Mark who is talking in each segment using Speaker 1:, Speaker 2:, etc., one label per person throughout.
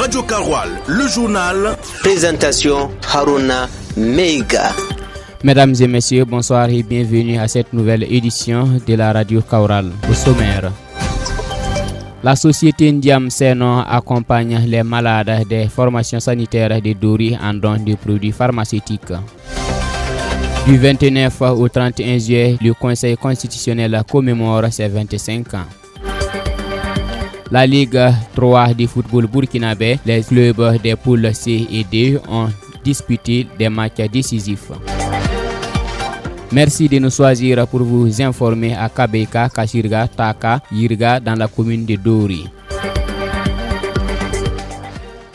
Speaker 1: Radio Karoual, le journal.
Speaker 2: Présentation Haruna Meiga.
Speaker 3: Mesdames et messieurs, bonsoir et bienvenue à cette nouvelle édition de la Radio Karoual. Au sommaire, la société Ndiam Seno accompagne les malades des formations sanitaires de Dori en don de produits pharmaceutiques. Du 29 au 31 juillet, le Conseil constitutionnel commémore ses 25 ans. La Ligue 3 de football burkinabé, les clubs des poules C et D ont disputé des matchs décisifs. Merci de nous choisir pour vous informer à Kabeka, Kashirga, Taka, Yirga dans la commune de Dori.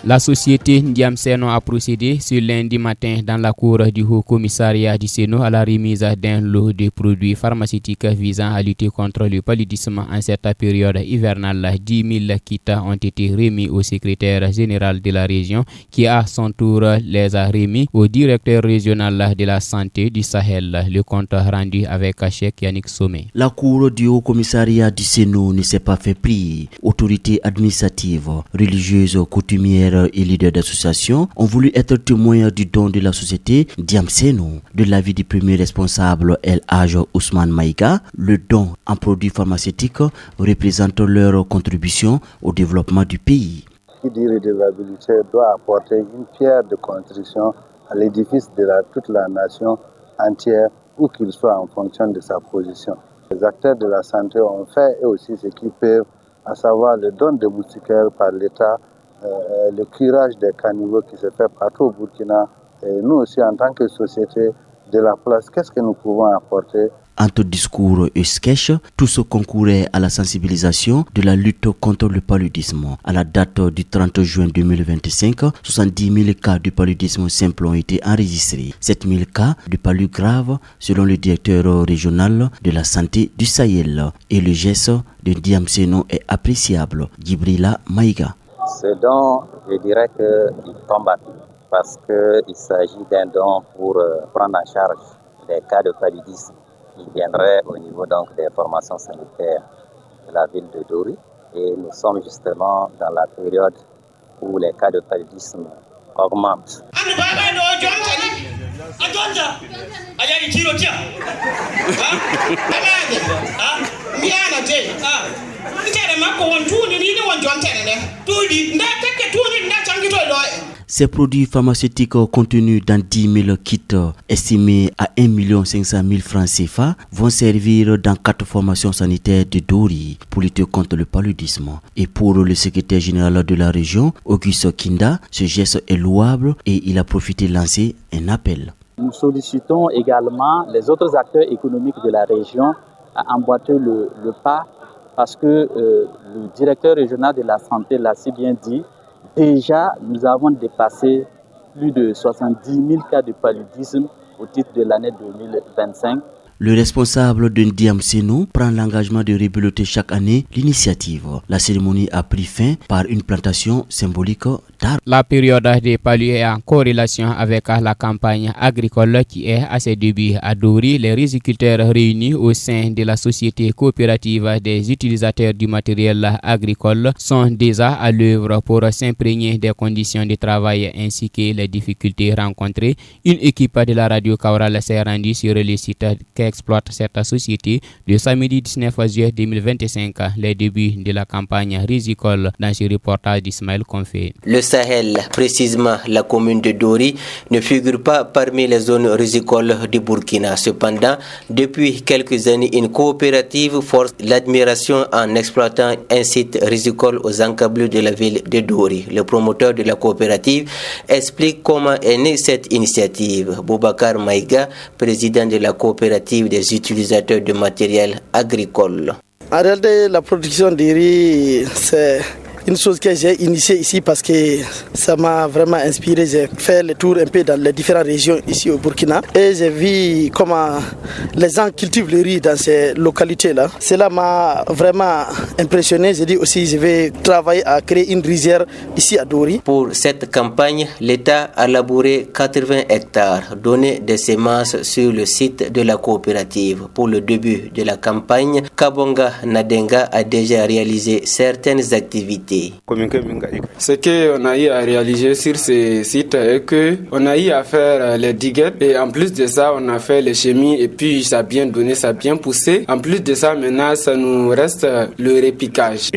Speaker 3: La société Ndiam Seno a procédé ce lundi matin dans la cour du Haut Commissariat du Sénat à la remise d'un lot de produits pharmaceutiques visant à lutter contre le paludisme en cette période hivernale. 10 000 kits ont été remis au secrétaire général de la région qui à son tour les a remis au directeur régional de la santé du Sahel. Le compte rendu avec Cheikh Yannick Somé.
Speaker 4: La cour du Haut Commissariat du Sénat ne s'est pas fait prier. Autorités administratives, religieuses, coutumières et leaders d'associations ont voulu être témoins du don de la société Ndiam Seno. De l'avis du premier responsable El Hadj Ousmane Maïga, le don en produits pharmaceutiques représente leur contribution au développement du pays.
Speaker 5: Qui dit redevabilité doit apporter une pierre de construction à l'édifice de toute la nation entière, où qu'il soit en fonction de sa position. Les acteurs de la santé ont fait eux aussi ce qu'ils peuvent, à savoir le don de moustiquaires par l'État, le curage des caniveaux qui se fait partout au Burkina. Et nous aussi, en tant que société de la place, qu'est-ce que nous pouvons apporter?
Speaker 4: Entre discours et sketch, tout ce concourait à la sensibilisation de la lutte contre le paludisme. À la date du 30 juin 2025, 70 000 cas de paludisme simple ont été enregistrés. 7 000 cas de palud grave selon le directeur régional de la santé du Sahel. Et le geste de Ndiam Seno est appréciable. Djibrila Maïga.
Speaker 6: Ce don, je dirais qu'il tombe à pic parce qu'il s'agit d'un don pour prendre en charge des cas de paludisme qui viendraient au niveau donc des formations sanitaires de la ville de Dori. Et nous sommes justement dans la période où les cas de paludisme augmentent.
Speaker 4: Ces produits pharmaceutiques contenus dans 10 000 kits estimés à 1 500 000 francs CFA vont servir dans 4 formations sanitaires de Dori pour lutter contre le paludisme. Et pour le secrétaire général de la région, Auguste Kinda, ce geste est louable et il a profité de lancer un appel.
Speaker 7: Nous sollicitons également les autres acteurs économiques de la région à emboîter le pas parce que le directeur régional de la santé l'a si bien dit. Déjà, nous avons dépassé plus de 70 000 cas de paludisme au titre de l'année 2025.
Speaker 4: Le responsable de Ndiam Seno prend l'engagement de rebeloter chaque année l'initiative. La cérémonie a pris fin par une plantation symbolique d'arbres.
Speaker 3: La période des palus est en corrélation avec la campagne agricole qui est à ses débuts à Dori. Les riziculteurs réunis au sein de la société coopérative des utilisateurs du matériel agricole sont déjà à l'œuvre pour s'imprégner des conditions de travail ainsi que les difficultés rencontrées. Une équipe de la radio Kaoural s'est rendue sur le site exploite cette société le samedi 19 juillet 2025, les débuts de la campagne rizicole dans ce reportage d'Ismaël Confé.
Speaker 2: Le Sahel, précisément la commune de Dori, ne figure pas parmi les zones rizicoles du Burkina. Cependant, depuis quelques années, une coopérative force l'admiration en exploitant un site rizicole aux encablures de la ville de Dori. Le promoteur de la coopérative explique comment est née cette initiative. Boubacar Maïga, président de la coopérative des utilisateurs de matériel agricole.
Speaker 8: En réalité, la production de riz, c'est une chose que j'ai initiée ici parce que ça m'a vraiment inspiré. J'ai fait le tour un peu dans les différentes régions ici au Burkina et j'ai vu comment les gens cultivent le riz dans ces localités-là. Cela m'a vraiment impressionné. J'ai dit aussi je vais travailler à créer une rizière ici à Dori.
Speaker 2: Pour cette campagne, l'État a labouré 80 hectares, donné des semences sur le site de la coopérative. Pour le début de la campagne, Kabonga Nadenga a déjà réalisé certaines activités. activités.
Speaker 9: Ce qu'on a eu à réaliser sur ces sites est qu'on a eu à faire les diguettes et en plus de ça, on a fait les chemis et puis ça a bien donné, ça a bien poussé. En plus de ça, maintenant, ça nous reste le repiquage.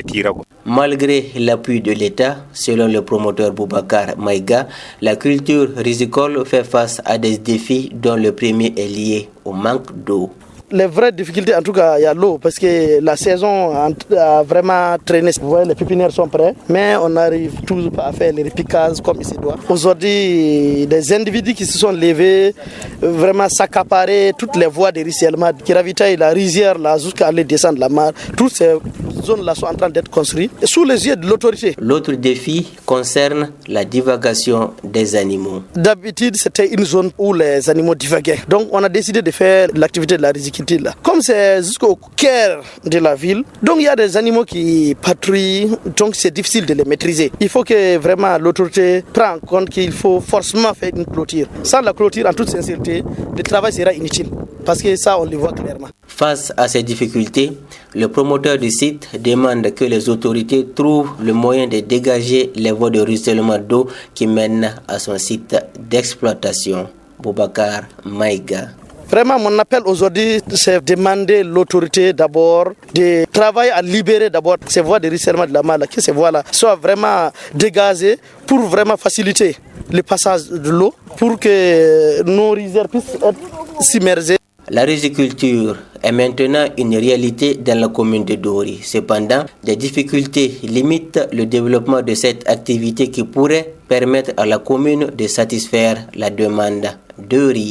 Speaker 2: Malgré l'appui de l'État, selon le promoteur Boubacar Maïga, la culture risicole fait face à des défis dont le premier est lié au manque d'eau.
Speaker 8: Les vraies difficultés, en tout cas, il y a l'eau parce que la saison a vraiment traîné. Vous voyez, les pépinières sont prêts, mais on n'arrive toujours pas à faire les repiquages comme il se doit. Aujourd'hui, des individus qui se sont levés, vraiment s'accaparer toutes les voies de ruissellement qui ravitaillent la rizière là jusqu'à aller descendre la mare. Toutes ces zones-là sont en train d'être construites sous les yeux de l'autorité.
Speaker 2: L'autre défi concerne la divagation des animaux.
Speaker 8: D'habitude, c'était une zone où les animaux divaguaient. Donc, on a décidé de faire l'activité de la riziculture. Comme c'est jusqu'au cœur de la ville, donc il y a des animaux qui patrouillent, donc c'est difficile de les maîtriser. Il faut que vraiment l'autorité prenne en compte qu'il faut forcément faire une clôture. Sans la clôture, en toute sincérité, le travail sera inutile. Parce que ça, on le voit clairement.
Speaker 2: Face à ces difficultés, le promoteur du site demande que les autorités trouvent le moyen de dégager les voies de ruissellement d'eau qui mènent à son site d'exploitation. Boubacar Maïga.
Speaker 8: Vraiment, mon appel aujourd'hui, c'est de demander l'autorité d'abord de travailler à libérer d'abord ces voies de ruissellement de la mare, que ces voies-là soient vraiment dégagées pour vraiment faciliter le passage de l'eau, pour que nos rizières puissent être submergées.
Speaker 2: La riziculture est maintenant une réalité dans la commune de Dori. Cependant, des difficultés limitent le développement de cette activité qui pourrait permettre à la commune de satisfaire la demande de riz.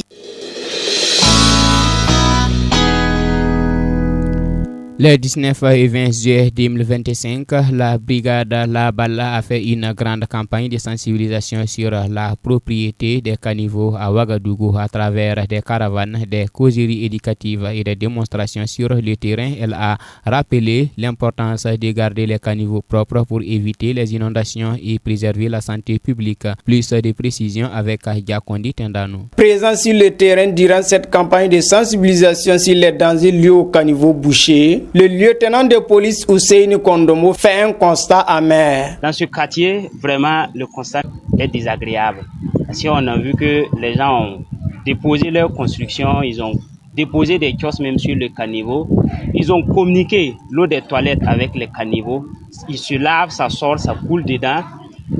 Speaker 3: Le 19 et 20 juillet 2025, la brigade La Balla a fait une grande campagne de sensibilisation sur la propriété des caniveaux à Ouagadougou à travers des caravanes, des causeries éducatives et des démonstrations sur le terrain. Elle a rappelé l'importance de garder les caniveaux propres pour éviter les inondations et préserver la santé publique. Plus de précisions avec Diakondi Tendano.
Speaker 10: Présent sur le terrain durant cette campagne de sensibilisation sur les dangers liés aux caniveaux bouchés, le lieutenant de police Ousseini Kondomo fait un constat amer.
Speaker 11: Dans ce quartier, vraiment, le constat est désagréable. Parce qu'on a vu que les gens ont déposé leur construction, ils ont déposé des kiosques même sur le caniveau. Ils ont communiqué l'eau des toilettes avec les caniveaux. Ils se lavent, ça sort, ça coule dedans.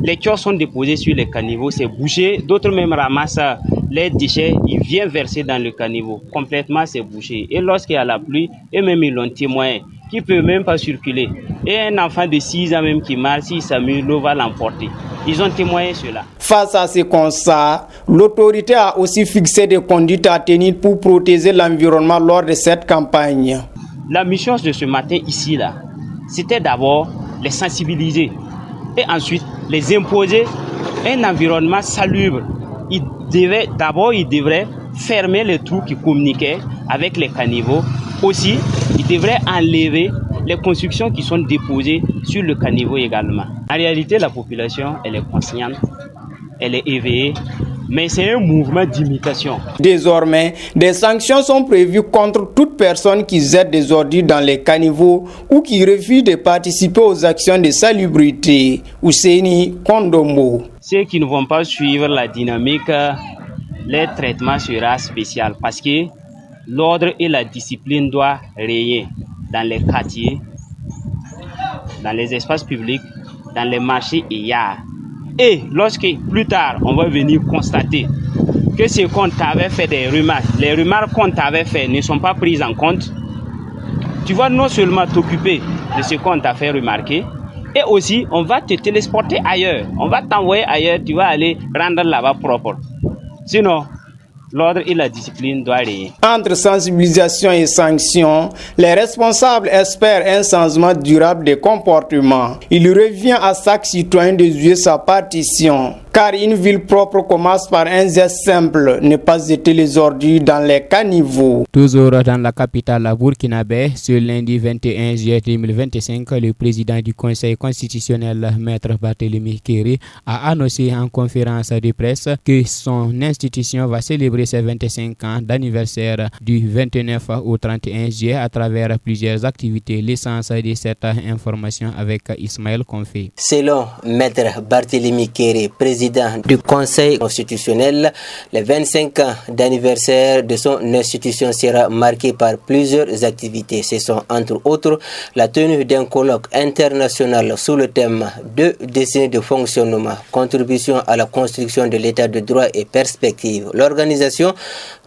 Speaker 11: Les kiosques sont déposés sur les caniveaux, c'est bouché. D'autres même ramassent les déchets, ils viennent verser dans le caniveau. Complètement, c'est bouché. Et lorsqu'il y a la pluie, eux-mêmes, ils l'ont témoigné, qui ne peut même pas circuler. Et un enfant de 6 ans même qui marche, s'il s'amuse, l'eau va l'emporter. Ils ont témoigné cela.
Speaker 10: Face à ces constats, l'autorité a aussi fixé des conduites à tenir pour protéger l'environnement lors de cette campagne.
Speaker 11: La mission de ce matin ici, là, c'était d'abord les sensibiliser et ensuite les imposer un environnement salubre. Ils devraient fermer les trous qui communiquaient avec les caniveaux. Aussi, ils devraient enlever les constructions qui sont déposées sur le caniveau également. En réalité, la population, elle est consciente, elle est éveillée, mais c'est un mouvement d'imitation.
Speaker 10: Désormais, des sanctions sont prévues contre toute personne qui jette des ordures dans les caniveaux ou qui refuse de participer aux actions de salubrité. Ousseini Kondomo.
Speaker 11: Ceux qui ne vont pas suivre la dynamique, leur traitement sera spécial parce que l'ordre et la discipline doivent régner dans les quartiers, dans les espaces publics, dans les marchés et yards. Et lorsque plus tard, on va venir constater que ce qu'on t'avait fait des remarques, les remarques qu'on t'avait fait ne sont pas prises en compte, tu vas non seulement t'occuper de ce qu'on t'a fait remarquer, et aussi on va te téléporter ailleurs, on va t'envoyer ailleurs, tu vas aller rendre là-bas propre. Sinon, l'ordre et la discipline doivent régner.
Speaker 10: Entre sensibilisation et sanction, les responsables espèrent un changement durable des comportements. Il revient à chaque citoyen de jouer sa partition. car une ville propre commence par un geste simple, ne pas jeter les ordures dans les caniveaux.
Speaker 3: Toujours dans la capitale burkinabé, ce lundi 21 juillet 2025, le président du Conseil constitutionnel, Maître Barthélémy Kéri, a annoncé en conférence de presse que son institution va célébrer ses 25 ans d'anniversaire du 29 au 31 juillet à travers plusieurs activités. L'essence de cette information avec Ismaël Konfé.
Speaker 2: Selon Maître Barthélémy Kéri, président du Conseil constitutionnel, les 25 ans d'anniversaire de son institution sera marqué par plusieurs activités. Ce sont entre autres la tenue d'un colloque international sous le thème « Deux décennies de fonctionnement, contribution à la construction de l'état de droit et perspective », l'organisation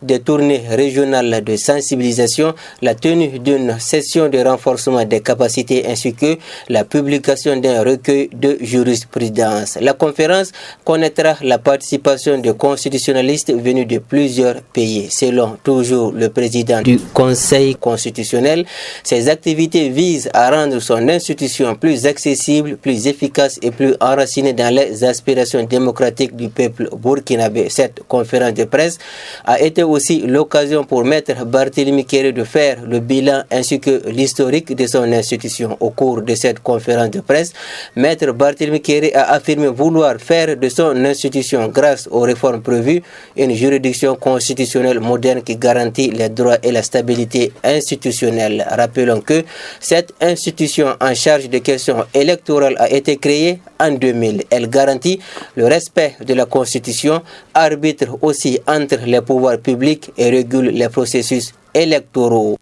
Speaker 2: des tournées régionales de sensibilisation, la tenue d'une session de renforcement des capacités ainsi que la publication d'un recueil de jurisprudence. La conférence connaîtra la participation de constitutionnalistes venus de plusieurs pays. Selon toujours le président du Conseil constitutionnel, ces activités visent à rendre son institution plus accessible, plus efficace et plus enracinée dans les aspirations démocratiques du peuple burkinabé. Cette conférence de presse a été aussi l'occasion pour Maître Barthélémy Kéri de faire le bilan ainsi que l'historique de son institution. Au cours de cette conférence de presse, Maître Barthélémy Kéri a affirmé vouloir faire de son institution, grâce aux réformes prévues, une juridiction constitutionnelle moderne qui garantit les droits et la stabilité institutionnelle. Rappelons que cette institution en charge des questions électorales a été créée en 2000. Elle garantit le respect de la Constitution, arbitre aussi entre les pouvoirs publics et régule les processus électoraux.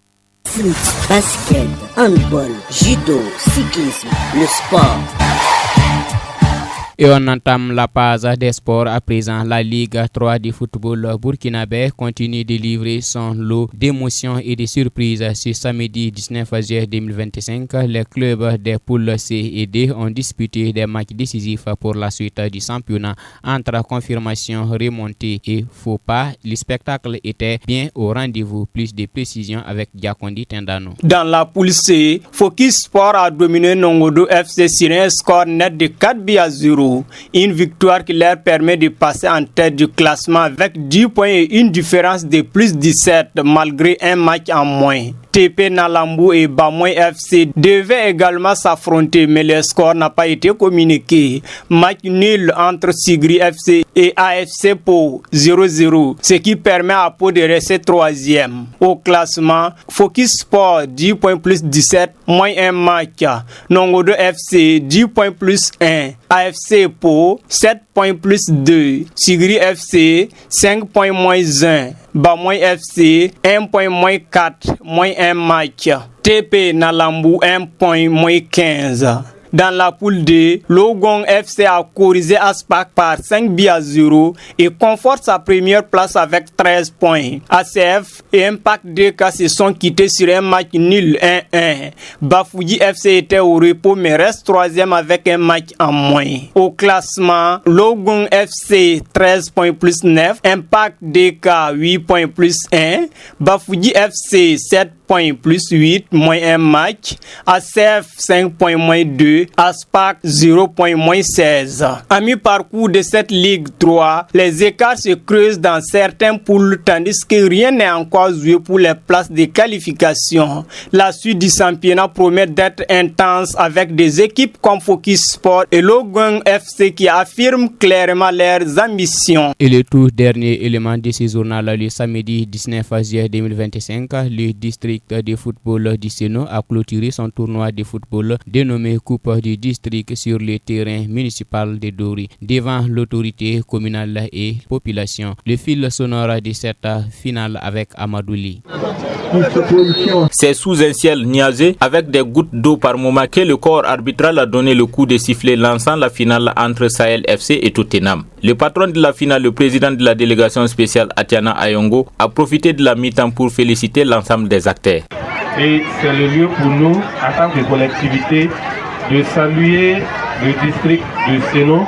Speaker 12: Foot, basket, handball, judo, cyclisme, le sport.
Speaker 3: Et on entame la page des sports à présent. La Ligue 3 du football burkinabé continue de livrer son lot d'émotions et de surprises. Ce samedi 19 juillet 2025, les clubs des poules C et D ont disputé des matchs décisifs pour la suite du championnat. Entre confirmation, remontée et faux pas, le spectacle était bien au rendez-vous. Plus de précisions avec Diakondi Tendano.
Speaker 10: Dans la poule C, Focus Sport a dominé Nongodo FC sur un score net de 4-0. Une victoire qui leur permet de passer en tête du classement avec 10 points et une différence de plus 17 malgré un match en moins. TP Nalambu et Bamoy FC devaient également s'affronter, mais le score n'a pas été communiqué. Match nul entre Sigri FC et AFC Po 0-0, ce qui permet à Po de rester troisième. Au classement, Focus Sport 10 points plus 17, moins un match. Nongodo FC 10 points plus 1. AFC Po 7 points plus 2. Sigri FC 5 points moins 1. Bamoy FC 1 point moins 4, moins 1 match. TP Nalambu 1 point moins 15. Dans la poule D, Logong FC a corrigé Aspak par 5-0 et conforte sa première place avec 13 points. ACF et Impact DK se sont quittés sur un match nul 1-1. Bafouji FC était au repos mais reste troisième avec un match en moins. Au classement, Logong FC 13 points plus 9, Impact DK 8 points plus 1, Bafouji FC 7 points plus 8, moins 1 match, ACF 5 points moins 2, Aspak 0 points moins 16. À mi-parcours de cette Ligue 3, les écarts se creusent dans certains poules tandis que rien n'est encore joué pour les places de qualification. La suite du championnat promet d'être intense avec des équipes comme Focus Sport et Logong FC qui affirment clairement leurs ambitions.
Speaker 3: Et le tout dernier élément de ce journal, le samedi 19 juillet 2025, le district de football du Sénat a clôturé son tournoi de football dénommé Coupe du district sur le terrain municipal de Dori devant l'autorité communale et population. Le fil sonore de cette finale avec Amadouli.
Speaker 13: C'est sous un ciel nuageux avec des gouttes d'eau par moment que le corps arbitral a donné le coup de sifflet lançant la finale entre Sahel FC et Tottenham. Le patron de la finale, le président de la délégation spéciale Atiana Ayongo, a profité de la mi-temps pour féliciter l'ensemble des acteurs.
Speaker 14: Et c'est le lieu pour nous, en tant que collectivité, de saluer le district de Sénat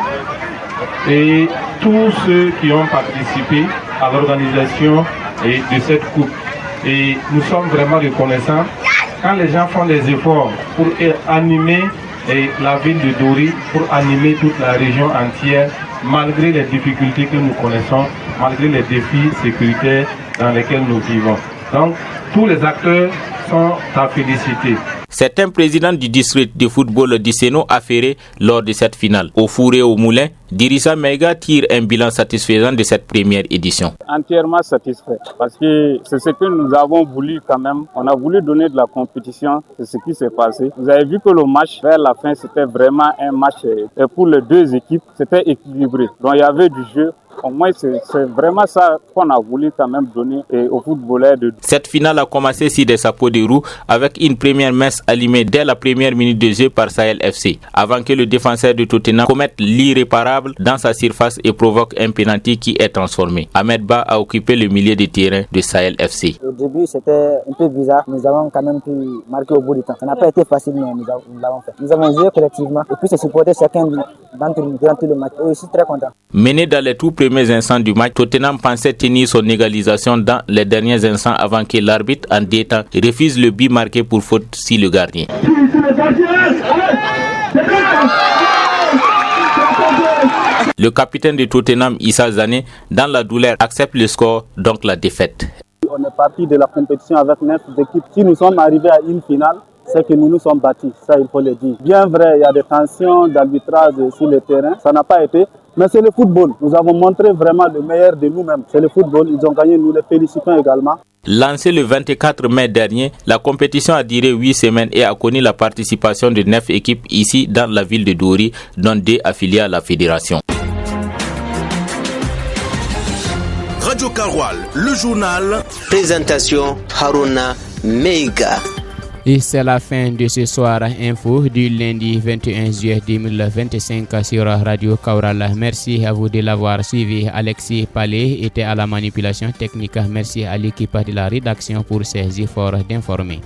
Speaker 14: et tous ceux qui ont participé à l'organisation de cette coupe. Et nous sommes vraiment reconnaissants quand les gens font des efforts pour animer la ville de Dori, pour animer toute la région entière. malgré les difficultés que nous connaissons, malgré les défis sécuritaires dans lesquels nous vivons. Donc, tous les acteurs sont à féliciter.
Speaker 13: C'est un président du district de football du Séno affairé lors de cette finale. Au four et au moulin, Dirissa Meiga tire un bilan satisfaisant de cette première édition.
Speaker 15: Entièrement satisfait parce que c'est ce que nous avons voulu quand même. On a voulu donner de la compétition, c'est ce qui s'est passé. Vous avez vu que le match vers la fin c'était vraiment un match et pour les deux équipes c'était équilibré. Donc il y avait du jeu. Au moins, c'est vraiment ça qu'on a voulu quand même donner aux footballeurs.
Speaker 13: Cette finale a commencé sur des chapeaux de roue avec une première messe allumée dès la première minute de jeu par Sahel FC, avant que le défenseur de Tottenham commette l'irréparable dans sa surface et provoque un penalty qui est transformé. Ahmed Ba a occupé le milieu de terrain de Sahel FC.
Speaker 16: Au début, c'était un peu bizarre. Nous avons quand même pu marquer au bout du temps. Ça n'a pas été facile, mais nous l'avons fait. Nous avons joué collectivement et puis c'est supporté chacun d'entre nous durant tout le match. Et je suis très content.
Speaker 13: Mené dans les tout premiers instants du match, Tottenham pensait tenir son égalisation dans les derniers instants avant que l'arbitre en détente refuse le but marqué pour faute si le gardien. Le capitaine de Tottenham, Issa Zané, dans la douleur, accepte le score, donc la défaite.
Speaker 15: On est parti de la compétition avec 9 équipes. Si nous sommes arrivés à une finale, c'est que nous nous sommes battus, ça il faut le dire. Bien vrai, il y a des tensions d'arbitrage sur le terrain, ça n'a pas été, mais c'est le football. Nous avons montré vraiment le meilleur de nous-mêmes. C'est le football, ils ont gagné, nous les félicitons également.
Speaker 13: Lancée le 24 mai dernier, la compétition a duré 8 semaines et a connu la participation de 9 équipes ici dans la ville de Dori, dont 2 affiliées à la fédération.
Speaker 1: Radio Karoual, le journal.
Speaker 2: Présentation Haruna Meiga.
Speaker 3: Et c'est la fin de ce soir info du lundi 21 juillet 2025 sur Radio Kaoural. Merci à vous de l'avoir suivi. Alexis Palais était à la manipulation technique. Merci à l'équipe de la rédaction pour ses efforts d'informer.